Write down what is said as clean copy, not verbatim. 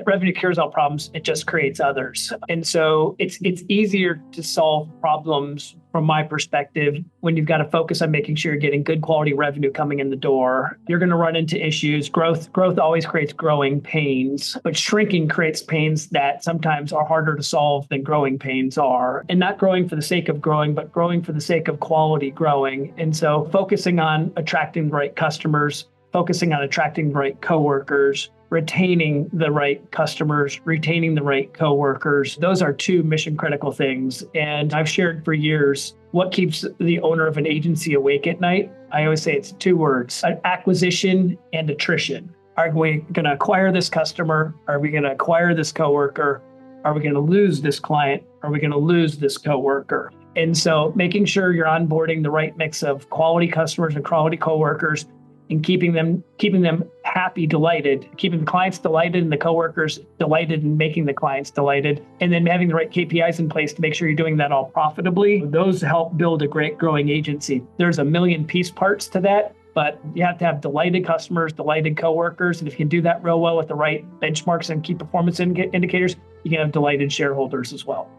revenue cures all problems, it just creates others. And so it's easier to solve problems from my perspective when you've got to focus on making sure you're getting good quality revenue coming in the door. You're going to run into issues. Growth always creates growing pains, but shrinking creates pains that sometimes are harder to solve than growing pains are. And not growing for the sake of growing, but growing for the sake of quality growing. And so focusing on attracting the right customers, focusing on attracting the right coworkers, retaining the right customers, retaining the right coworkers. Those are two mission critical things. And I've shared for years what keeps the owner of an agency awake at night. I always say it's two words: acquisition and attrition. Are we going to acquire this customer? Are we going to acquire this coworker? Are we going to lose this client? Are we going to lose this coworker? And so making sure you're onboarding the right mix of quality customers and quality coworkers, and keeping them happy, delighted, keeping the clients delighted and the coworkers delighted and making the clients delighted, and then having the right KPIs in place to make sure you're doing that all profitably. Those help build a great growing agency. There's a million piece parts to that, but you have to have delighted customers, delighted coworkers. And if you can do that real well with the right benchmarks and key performance indicators, you can have delighted shareholders as well.